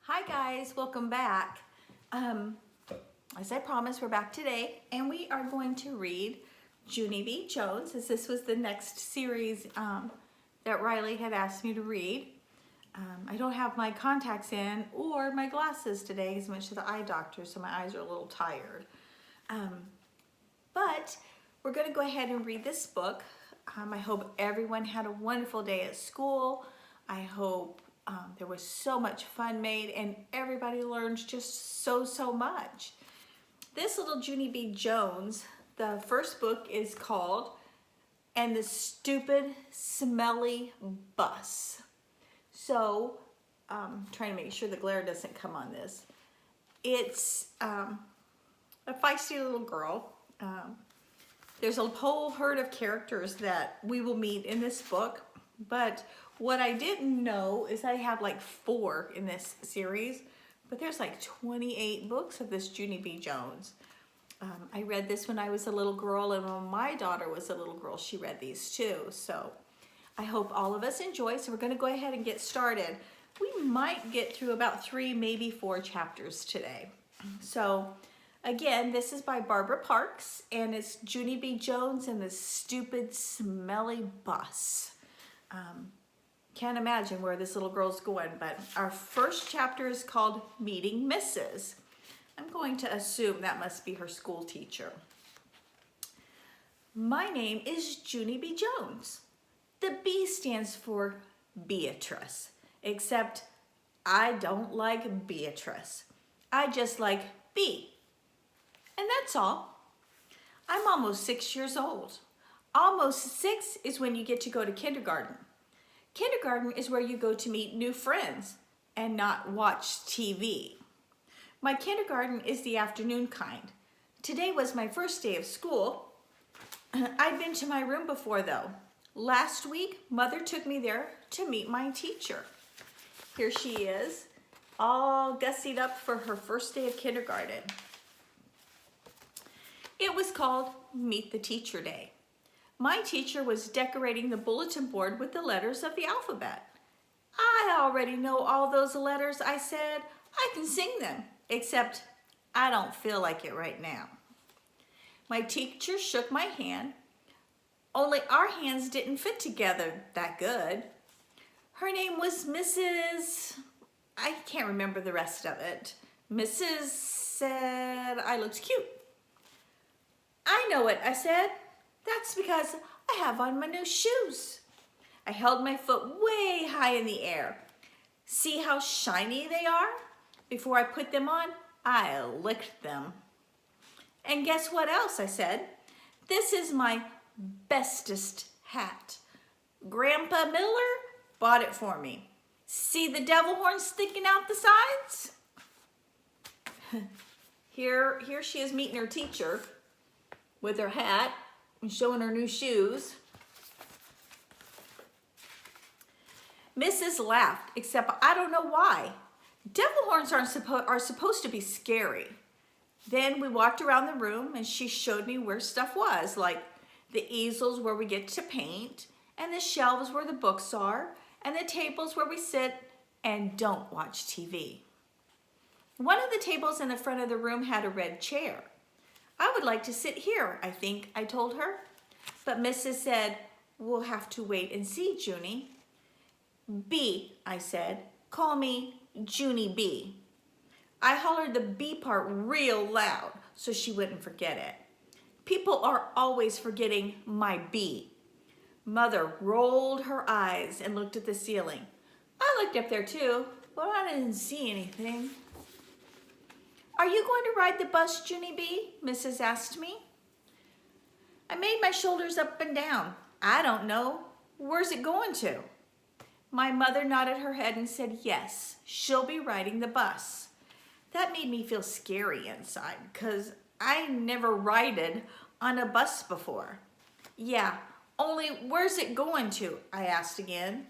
Hi guys, welcome back. As I promised, we're back today and we are going to read Junie B Jones, as this was the next series that Riley had asked me to read. I don't have my contacts in or my glasses today because I went to the eye doctor, so my eyes are a little tired. But we're going to go ahead and read this book. I hope everyone had a wonderful day at school. I hope there was so much fun made and everybody learned just so much. This little Junie B Jones, the first book is called "And the Stupid Smelly Bus." So, trying to make sure the glare doesn't come on this. It's a feisty little girl. There's a whole herd of characters that we will meet in this book, but what I didn't know is I have like 4 in this series, but there's like 28 books of this Junie B Jones. I read this when I was a little girl, and when my daughter was a little girl, she read these too. So I hope all of us enjoy. So we're going to go ahead and get started. We might get through about 3, maybe 4 chapters today. So again, this is by Barbara Parks, and it's Junie B Jones and the Stupid Smelly Bus. Can't imagine where this little girl's going, but our first chapter is called Meeting Mrs. I'm going to assume that must be her school teacher. My name is Junie B Jones. The B stands for Beatrice, except I don't like Beatrice. I just like B. And that's all. I'm almost 6 years old. Almost 6 is when you get to go to kindergarten. Kindergarten is where you go to meet new friends and not watch TV. My kindergarten is the afternoon kind. Today was my first day of school. I'd been to my room before though. Last week, Mother took me there to meet my teacher. Here she is, all gussied up for her first day of kindergarten. It was called Meet the Teacher Day. My teacher was decorating the bulletin board with the letters of the alphabet. I already know all those letters, I said. I can sing them, except I don't feel like it right now. My teacher shook my hand, only our hands didn't fit together that good. Her name was Mrs. I can't remember the rest of it. Mrs. said I looked cute. I know it, I said. That's because I have on my new shoes. I held my foot way high in the air. See how shiny they are? Before I put them on, I licked them. And guess what else, I said. This is my bestest hat. Grandpa Miller bought it for me. See the devil horns sticking out the sides? Here she is meeting her teacher with her hat and showing her new shoes. Mrs. laughed, except I don't know why. Devil horns are supposed to be scary. Then we walked around the room and she showed me where stuff was, like the easels where we get to paint, and the shelves where the books are, and the tables where we sit and don't watch TV. One of the tables in the front of the room had a red chair. I would like to sit here, I think, I told her. But Mrs. said, we'll have to wait and see, Junie. B, I said. Call me Junie B. I hollered the B part real loud so she wouldn't forget it. People are always forgetting my B. Mother rolled her eyes and looked at the ceiling. I looked up there too, but I didn't see anything. Are you going to ride the bus, Junie B? Mrs. asked me. I made my shoulders up and down. I don't know. Where's it going to? My mother nodded her head and said, yes, she'll be riding the bus. That made me feel scary inside because I never rided on a bus before. Yeah, only where's it going to? I asked again.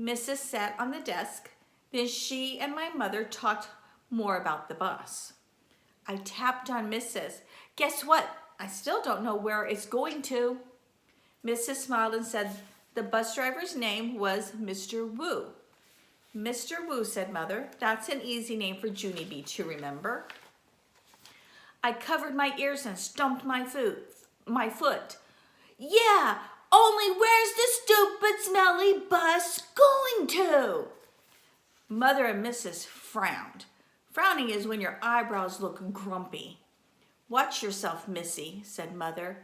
Mrs. sat on the desk. Then she and my mother talked more about the bus. I tapped on Mrs. Guess what? I still don't know where it's going to. Mrs. smiled and said the bus driver's name was Mr. Wu. Mr. Wu, said Mother. That's an easy name for Junie B to remember. I covered my ears and stomped my foot. Yeah, only where's the stupid smelly bus going to? Mother and Mrs. frowned. Frowning is when your eyebrows look grumpy. Watch yourself, Missy, said Mother.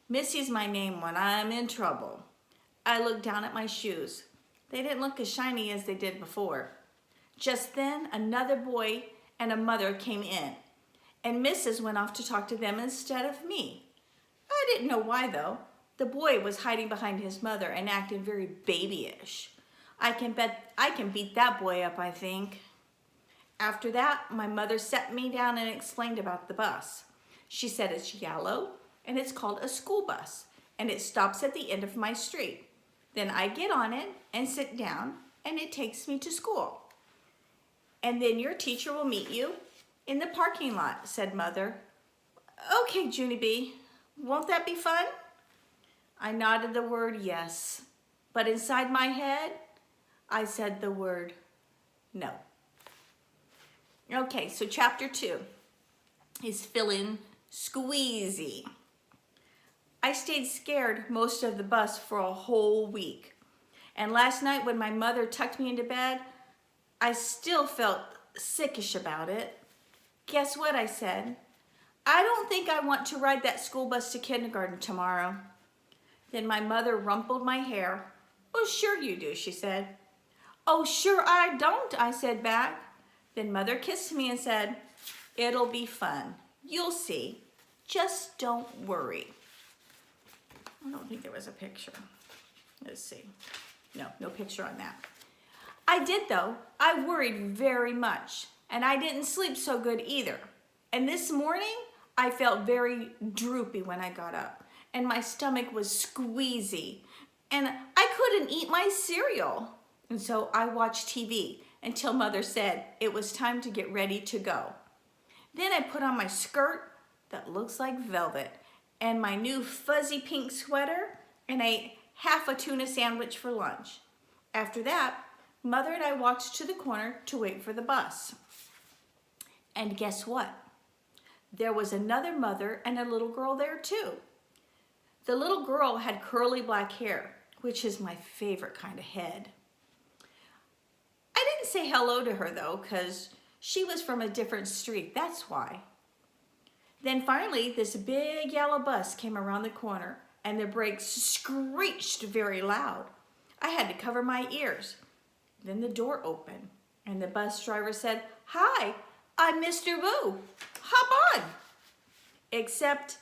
Missy's my name when I'm in trouble. I looked down at my shoes. They didn't look as shiny as they did before. Just then, another boy and a mother came in, and Mrs. went off to talk to them instead of me. I didn't know why, though. The boy was hiding behind his mother and acting very babyish. I can beat that boy up, I think. After that, my mother sat me down and explained about the bus. She said it's yellow, and it's called a school bus, and it stops at the end of my street. Then I get on it and sit down, and it takes me to school. And then your teacher will meet you in the parking lot, said Mother. Okay, Junie B, won't that be fun? I nodded the word yes, but inside my head, I said the word no. Okay, so chapter 2 is feeling squeezy. I stayed scared most of the bus for a whole week. And last night when my mother tucked me into bed, I still felt sickish about it. Guess what I said? I don't think I want to ride that school bus to kindergarten tomorrow. Then my mother rumpled my hair. Oh, sure you do, she said. Oh, sure I don't, I said back. Then Mother kissed me and said, it'll be fun. You'll see. Just don't worry. I don't think there was a picture. Let's see. No picture on that. I did though. I worried very much, and I didn't sleep so good either. And this morning, I felt very droopy when I got up, and my stomach was squeezy, and I couldn't eat my cereal. And so I watched TV until Mother said it was time to get ready to go. Then I put on my skirt that looks like velvet and my new fuzzy pink sweater and ate half a tuna sandwich for lunch. After that, Mother and I walked to the corner to wait for the bus. And guess what? There was another mother and a little girl there too. The little girl had curly black hair, which is my favorite kind of head. I didn't say hello to her though, because she was from a different street, that's why. Then finally, this big yellow bus came around the corner and the brakes screeched very loud. I had to cover my ears. Then the door opened and the bus driver said, "Hi, I'm Mr. Wu. Hop on." Except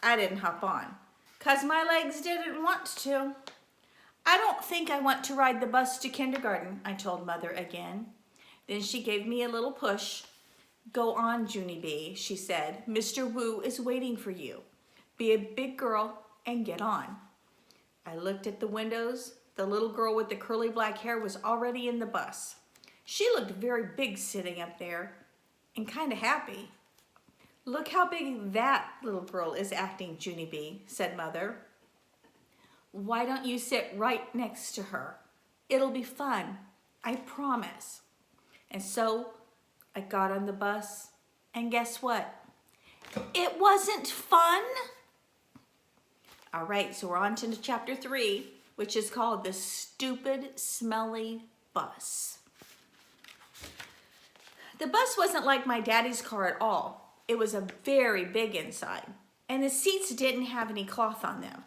I didn't hop on because my legs didn't want to. I don't think I want to ride the bus to kindergarten, I told Mother again. Then she gave me a little push. Go on, Junie B, she said. Mr. Wu is waiting for you. Be a big girl and get on. I looked at the windows. The little girl with the curly black hair was already in the bus. She looked very big sitting up there and kind of happy. Look how big that little girl is acting, Junie B, said Mother. Why don't you sit right next to her? It'll be fun, I promise. And so I got on the bus, and guess what? It wasn't fun. All right, so we're on to chapter 3, which is called The Stupid Smelly Bus. The bus wasn't like my daddy's car at all. It was a very big inside, and the seats didn't have any cloth on them.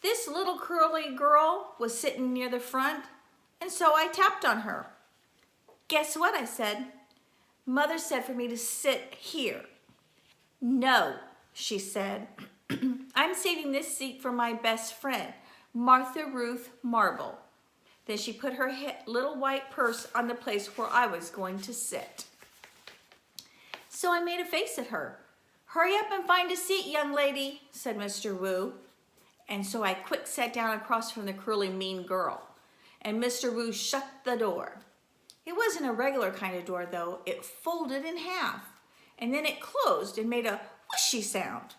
This little curly girl was sitting near the front, and so I tapped on her. Guess what I said? Mother said for me to sit here. No, she said. I'm saving this seat for my best friend, Martha Ruth Marble. Then she put her little white purse on the place where I was going to sit. So I made a face at her. Hurry up and find a seat, young lady, said Mr. Wu. And so I quick sat down across from the curly mean girl. And Mr. Wu shut the door. It wasn't a regular kind of door though. It folded in half. And then it closed and made a whooshy sound.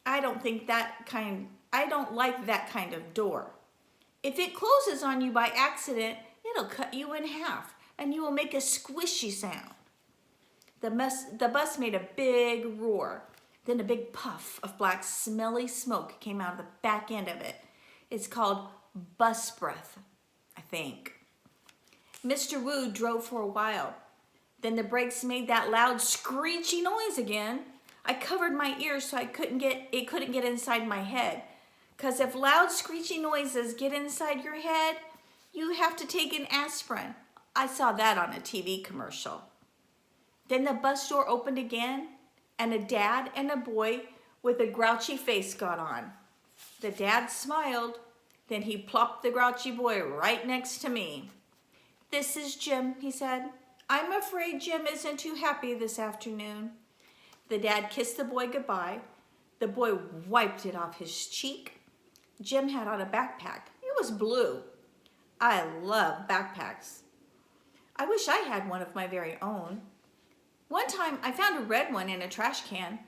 I don't like that kind of door. If it closes on you by accident, It'll cut you in half and you will make a squishy sound. The bus made a big roar. Then a big puff of black smelly smoke came out of the back end of it. It's called bus breath, I think. Mr. Wu drove for a while. Then the brakes made that loud screechy noise again. I covered my ears so it couldn't get inside my head. 'Cause if loud screechy noises get inside your head, you have to take an aspirin. I saw that on a TV commercial. Then the bus door opened again, and a dad and a boy with a grouchy face got on. The dad smiled, then he plopped the grouchy boy right next to me. "This is Jim," he said. "I'm afraid Jim isn't too happy this afternoon." The dad kissed the boy goodbye. The boy wiped it off his cheek. Jim had on a backpack. It was blue. I love backpacks. I wish I had one of my very own. One time I found a red one in a trash can,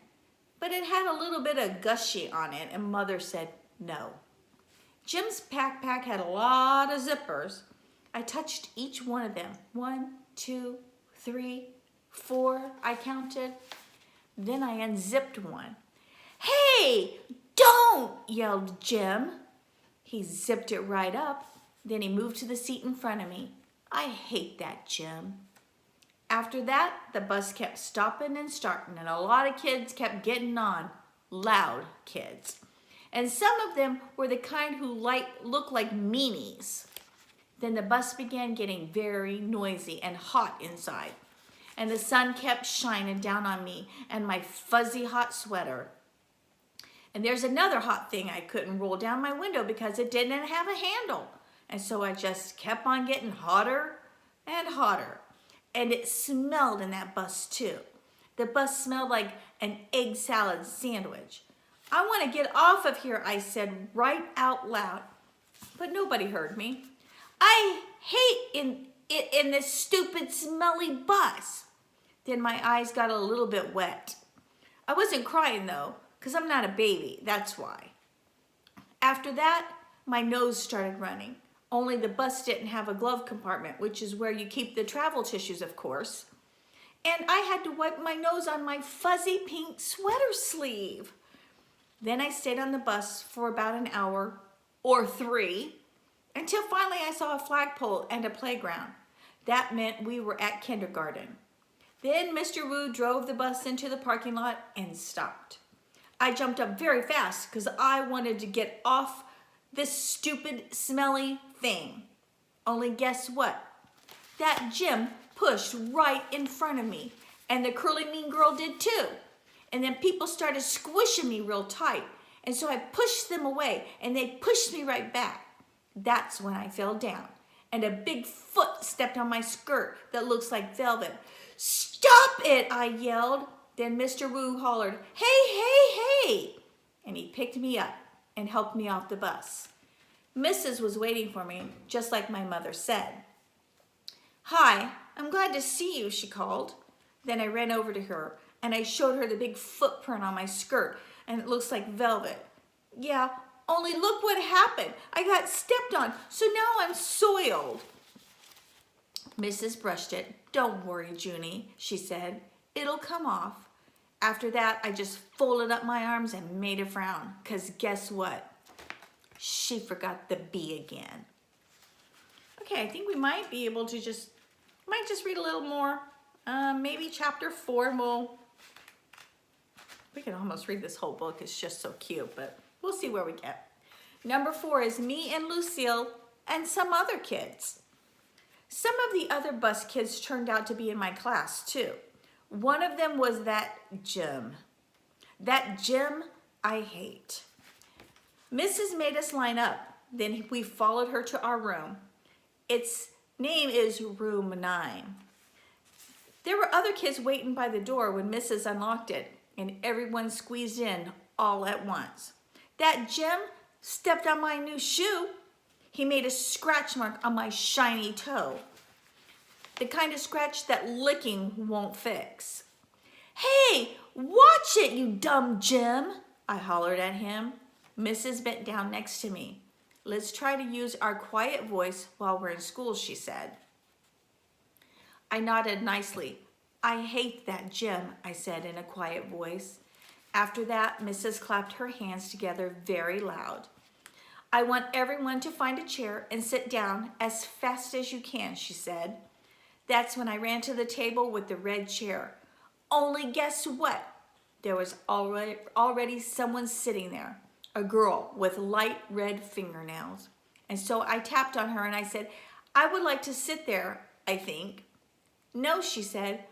but it had a little bit of gushy on it, and Mother said no. Jim's backpack had a lot of zippers. I touched each one of them. 1, 2, 3, 4, I counted. Then I unzipped one. "Hey, don't!" yelled Jim. He zipped it right up. Then he moved to the seat in front of me. I hate that, Jim. After that, the bus kept stopping and starting, and a lot of kids kept getting on. Loud kids. And some of them were the kind who looked like meanies. Then the bus began getting very noisy and hot inside. And the sun kept shining down on me and my fuzzy hot sweater. And there's another hot thing I couldn't roll down my window because it didn't have a handle. And so I just kept on getting hotter and hotter. And it smelled in that bus too. The bus smelled like an egg salad sandwich. "I want to get off of here," I said right out loud. But nobody heard me. "I hate it in this stupid smelly bus." Then my eyes got a little bit wet. I wasn't crying though, because I'm not a baby, that's why. After that, my nose started running. Only the bus didn't have a glove compartment, which is where you keep the travel tissues, of course. And I had to wipe my nose on my fuzzy pink sweater sleeve. Then I stayed on the bus for about an hour or 3, until finally I saw a flagpole and a playground. That meant we were at kindergarten. Then Mr. Wu drove the bus into the parking lot and stopped. I jumped up very fast because I wanted to get off this stupid, smelly thing. Only guess what? That Jim pushed right in front of me, and the curly mean girl did too. And then people started squishing me real tight, and so I pushed them away, and they pushed me right back. That's when I fell down, and a big foot stepped on my skirt that looks like velvet. "Stop it!" I yelled. Then Mr. Wu hollered, "Hey, hey, hey!" And he picked me up and helped me off the bus. Mrs. was waiting for me, just like my mother said. "Hi, I'm glad to see you," she called. Then I ran over to her, and I showed her the big footprint on my skirt, and it looks like velvet. "Yeah, only look what happened. I got stepped on, so now I'm soiled." Mrs. brushed it. "Don't worry, Junie," she said. "It'll come off." After that, I just folded up my arms and made a frown, because guess what? She forgot the B again. Okay, I think we might be able to just read a little more. Maybe chapter 4, and we can almost read this whole book. It's just so cute, but we'll see where we get. Number 4 is me and Lucille and some other kids. Some of the other bus kids turned out to be in my class too. One of them was that Jim. That Jim I hate. Mrs. made us line up. Then we followed her to our room. Its name is room 9. There were other kids waiting by the door when Mrs. unlocked it, and everyone squeezed in all at once. That Jim stepped on my new shoe. He made a scratch mark on my shiny toe. The kind of scratch that licking won't fix. "Hey, watch it, you dumb Jim," I hollered at him. Mrs. bent down next to me. Let's try to use our quiet voice while we're in school, she said. I nodded nicely. I hate that gym, I said in a quiet voice. After that, Mrs. clapped her hands together very loud. I want everyone to find a chair and sit down as fast as you can, she said. That's when I ran to the table with the red chair. Only guess what? There was already someone sitting there, a girl with light red fingernails. And so I tapped on her and I said, I would like to sit there, I think. No, she said,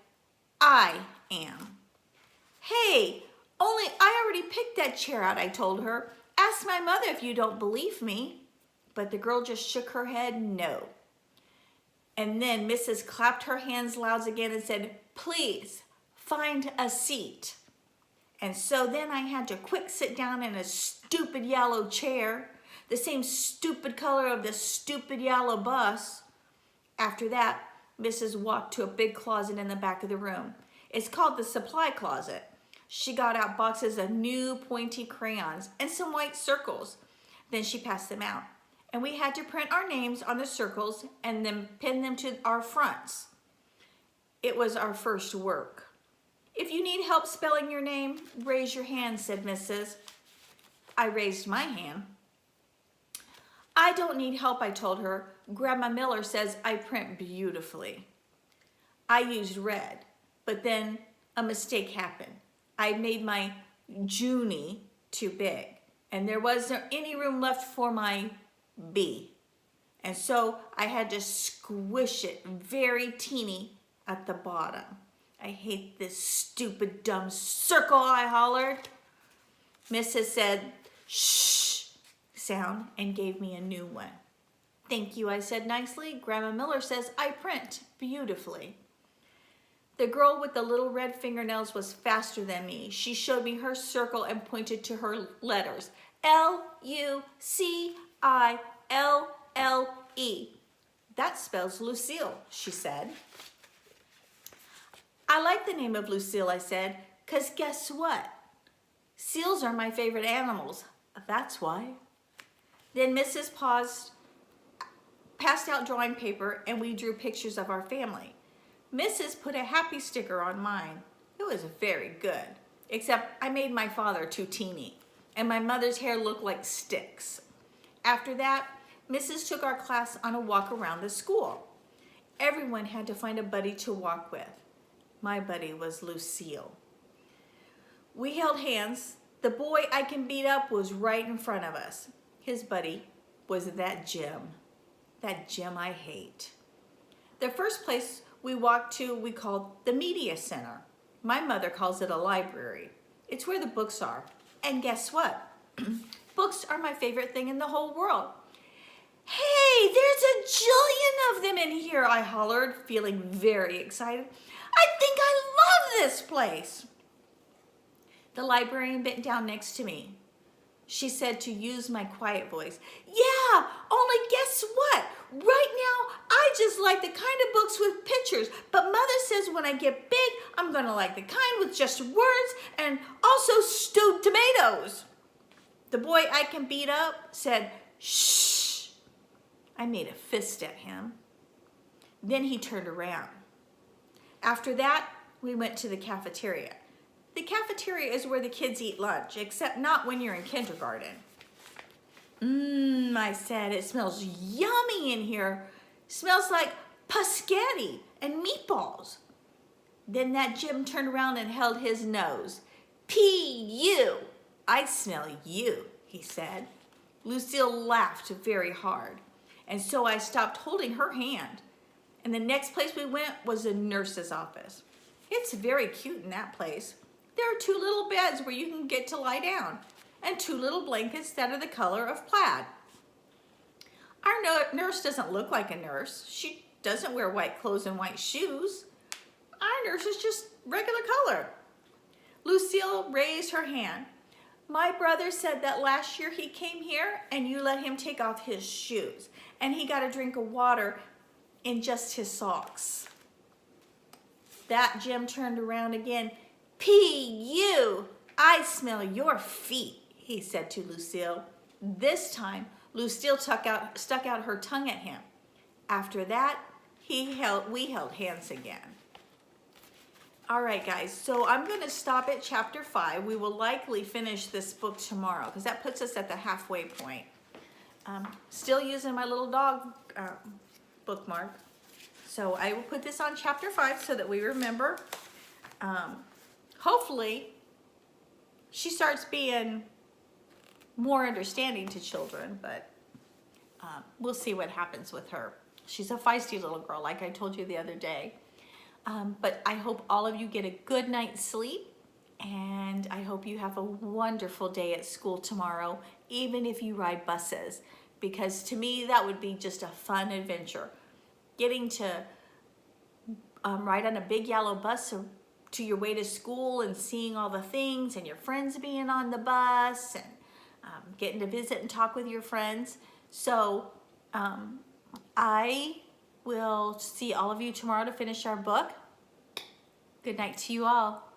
I am. Hey, only I already picked that chair out, I told her. Ask my mother if you don't believe me. But the girl just shook her head no. And then Mrs. clapped her hands loud again and said, please find a seat. And so then I had to quick sit down in a stupid yellow chair, the same stupid color of the stupid yellow bus. After that, Mrs. walked to a big closet in the back of the room. It's called the supply closet. She got out boxes of new pointy crayons and some white circles. Then she passed them out. And we had to print our names on the circles and then pin them to our fronts. It was our first work. If you need help spelling your name, raise your hand, said Mrs. I raised my hand. I don't need help, I told her. Grandma Miller says I print beautifully. I used red, but then a mistake happened. I made my Junie too big, and there wasn't any room left for my B. And so I had to squish it very teeny at the bottom. I hate this stupid, dumb circle, I hollered. Mrs. said, shh sound and gave me a new one. Thank you, I said nicely. Grandma Miller says I print beautifully. The girl with the little red fingernails was faster than me. She showed me her circle and pointed to her letters. Lucille. That spells Lucille, she said. I like the name of Lucille, I said, because guess what? Seals are my favorite animals. That's why. Then Mrs. passed out drawing paper and we drew pictures of our family. Mrs. put a happy sticker on mine. It was very good, except I made my father too teeny and my mother's hair looked like sticks. After that, Mrs. took our class on a walk around the school. Everyone had to find a buddy to walk with. My buddy was Lucille. We held hands. The boy I can beat up was right in front of us. His buddy was that gym I hate. The first place we walked to, we called the Media Center. My mother calls it a library. It's where the books are. And guess what? Books are my favorite thing in the whole world. Hey, there's a jillion of them in here, I hollered, feeling very excited. I think I love this place. The librarian bent down next to me. She said to use my quiet voice. Yeah, only guess what? Right now, I just like the kind of books with pictures, but Mother says when I get big, I'm gonna like the kind with just words and also stewed tomatoes. The boy I can beat up said, shh. I made a fist at him. Then he turned around. After that, we went to the cafeteria. The cafeteria is where the kids eat lunch, except not when you're in kindergarten. I said, it smells yummy in here. Smells like paschetti and meatballs. Then that Jim turned around and held his nose. P.U. I smell you, he said. Lucille laughed very hard, and so I stopped holding her hand. And the next place we went was the nurse's office. It's very cute in that place. There are 2 little beds where you can get to lie down and 2 little blankets that are the color of plaid. Our nurse doesn't look like a nurse. She doesn't wear white clothes and white shoes. Our nurse is just regular color. Lucille raised her hand. My brother said that last year he came here and you let him take off his shoes and he got a drink of water in just his socks. That Jim turned around again. P.U. I smell your feet, he said to Lucille. This time, Lucille stuck out her tongue at him. After that, we held hands again. All right, guys, so I'm going to stop at chapter 5. We will likely finish this book tomorrow because that puts us at the halfway point. Still using my little dog bookmark. So I will put this on chapter 5 so that we remember. Hopefully, she starts being more understanding to children, but we'll see what happens with her. She's a feisty little girl, like I told you the other day. But I hope all of you get a good night's sleep, and I hope you have a wonderful day at school tomorrow, even if you ride buses, because to me that would be just a fun adventure. Getting to ride on a big yellow bus to your way to school and seeing all the things and your friends being on the bus and getting to visit and talk with your friends. So I will see all of you tomorrow to finish our book. Good night to you all.